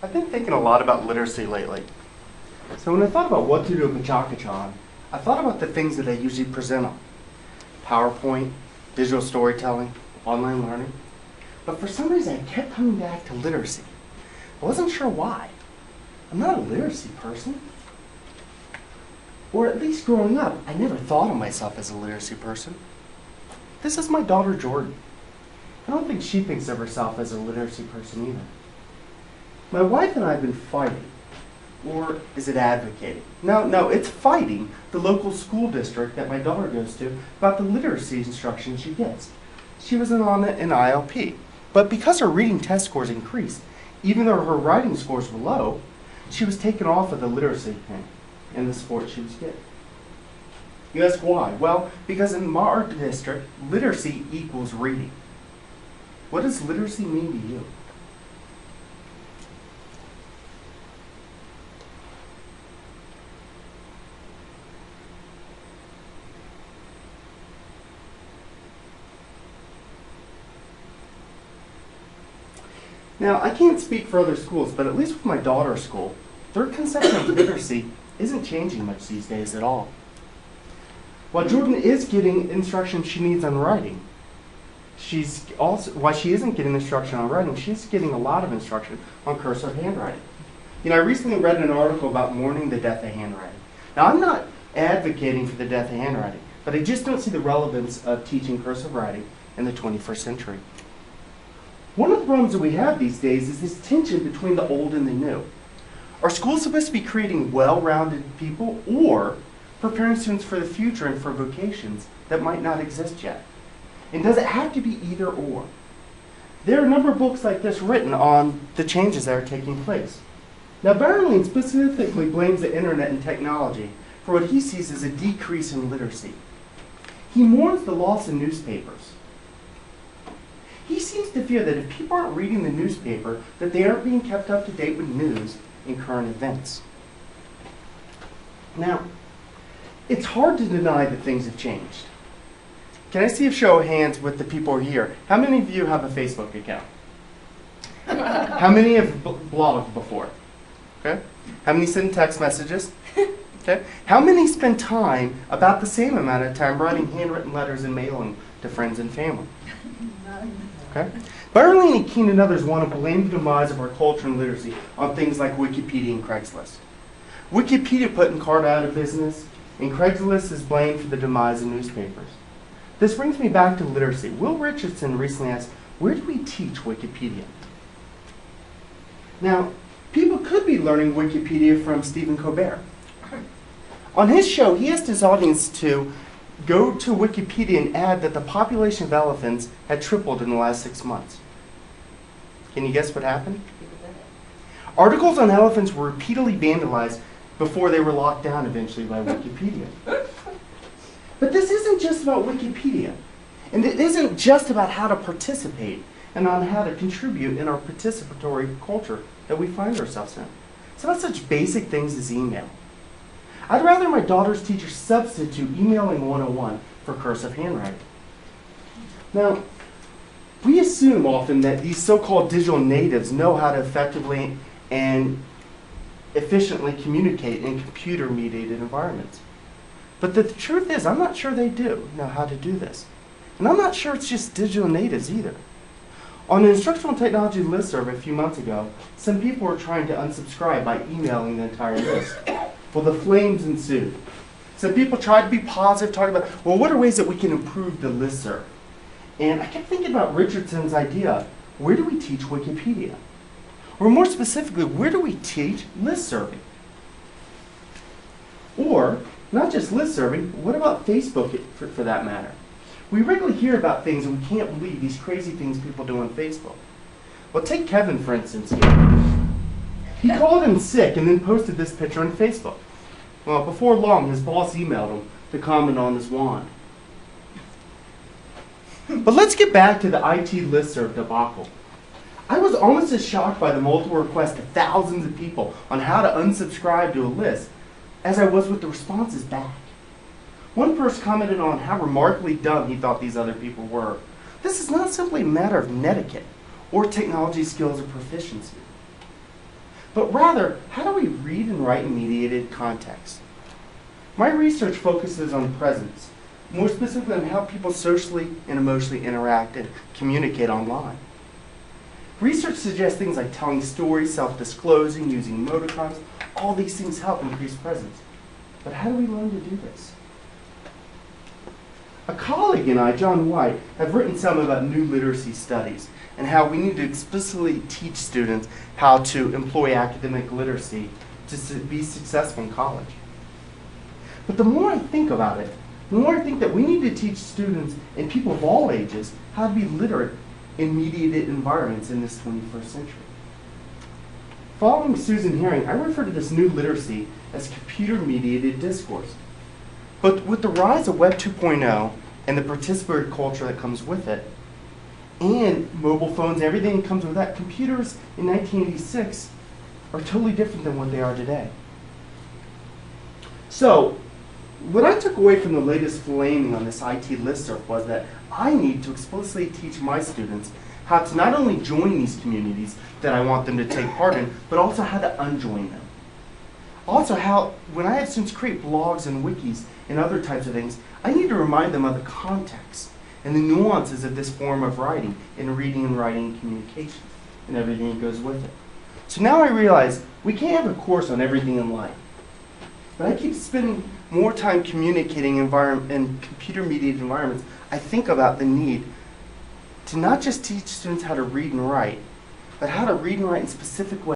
I've been thinking a lot about literacy lately. So when I thought about what to do a pechakucha on, I thought about the things that I usually present on. PowerPoint, digital storytelling, online learning. But for some reason I kept coming back to literacy. I wasn't sure why. I'm not a literacy person. Or at least growing up, I never thought of myself as a literacy person. This is my daughter Jordan. I don't think she thinks of herself as a literacy person either. My wife and I have been fighting, or is it advocating? No, it's fighting the local school district that my daughter goes to about the literacy instruction she gets. She was on an ILP, but because her reading test scores increased, even though her writing scores were low, she was taken off of the literacy thing and the support she was getting. You ask why? Well, because in our district, literacy equals reading. What does literacy mean to you? Now, I can't speak for other schools, but at least with my daughter's school, their conception of literacy isn't changing much these days at all. While Jordan is getting instruction she needs on writing, while she isn't getting instruction on writing, she's getting a lot of instruction on cursive handwriting. You know, I recently read an article about mourning the death of handwriting. Now, I'm not advocating for the death of handwriting, but I just don't see the relevance of teaching cursive writing in the 21st century. One of the problems that we have these days is this tension between the old and the new. Are schools supposed to be creating well-rounded people or preparing students for the future and for vocations that might not exist yet? And does it have to be either or? There are a number of books like this written on the changes that are taking place. Now, Berlin specifically blames the internet and technology for what he sees as a decrease in literacy. He mourns the loss of newspapers. He seems to fear that if people aren't reading the newspaper, that they aren't being kept up to date with news and current events. Now, it's hard to deny that things have changed. Can I see a show of hands with the people here? How many of you have a Facebook account? How many have blogged before? Okay. How many send text messages? Okay. How many spend time, about the same amount of time, writing handwritten letters and mailing to friends and family? Okay. Berlin, Keene, and others want to blame the demise of our culture and literacy on things like Wikipedia and Craigslist. Wikipedia putting Carta out of business, and Craigslist is blamed for the demise of newspapers. This brings me back to literacy. Will Richardson recently asked, where do we teach Wikipedia? Now, people could be learning Wikipedia from Stephen Colbert. On his show, he asked his audience to go to Wikipedia and add that the population of elephants had tripled in the last 6 months. Can you guess what happened? Articles on elephants were repeatedly vandalized before they were locked down eventually by Wikipedia. But this isn't just about Wikipedia. And it isn't just about how to participate and on how to contribute in our participatory culture that we find ourselves in. It's about such basic things as email. I'd rather my daughter's teacher substitute emailing 101 for cursive handwriting. Now, we assume often that these so-called digital natives know how to effectively and efficiently communicate in computer-mediated environments. But the truth is, I'm not sure they do know how to do this. And I'm not sure it's just digital natives either. On an instructional technology listserv a few months ago, some people were trying to unsubscribe by emailing the entire list. Well, the flames ensued. Some people tried to be positive, talking about, well, what are ways that we can improve the listserv? And I kept thinking about Richardson's idea, where do we teach Wikipedia? Or more specifically, where do we teach listserving? Or, not just listserving, what about Facebook for that matter? We regularly hear about things and we can't believe these crazy things people do on Facebook. Well, take Kevin, for instance, here. He called in sick and then posted this picture on Facebook. Well, before long, his boss emailed him to comment on his wand. But let's get back to the IT listserv debacle. I was almost as shocked by the multiple requests to thousands of people on how to unsubscribe to a list as I was with the responses back. One person commented on how remarkably dumb he thought these other people were. This is not simply a matter of netiquette or technology skills or proficiency. but rather, how do we read and write in mediated context? My research focuses on presence, more specifically on how people socially and emotionally interact and communicate online. Research suggests things like telling stories, self-disclosing, using emoticons. All these things help increase presence. But how do we learn to do this? A colleague and I, John White, have written some about new literacy studies and how we need to explicitly teach students how to employ academic literacy to be successful in college. But the more I think about it, the more I think that we need to teach students and people of all ages how to be literate in mediated environments in this 21st century. Following Susan Herring, I refer to this new literacy as computer-mediated discourse. But with the rise of Web 2.0 and the participatory culture that comes with it, and mobile phones, everything that comes with that, computers in 1986 are totally different than what they are today. So, what I took away from the latest flaming on this IT listserv was that I need to explicitly teach my students how to not only join these communities that I want them to take part in, but also how to unjoin them. Also how, when I have students create blogs and wikis and other types of things, I need to remind them of the context and the nuances of this form of writing in reading and writing and communication and everything that goes with it. So now I realize we can't have a course on everything in life. But I keep spending more time communicating in computer-mediated environments. I think about the need to not just teach students how to read and write, but how to read and write in specific ways.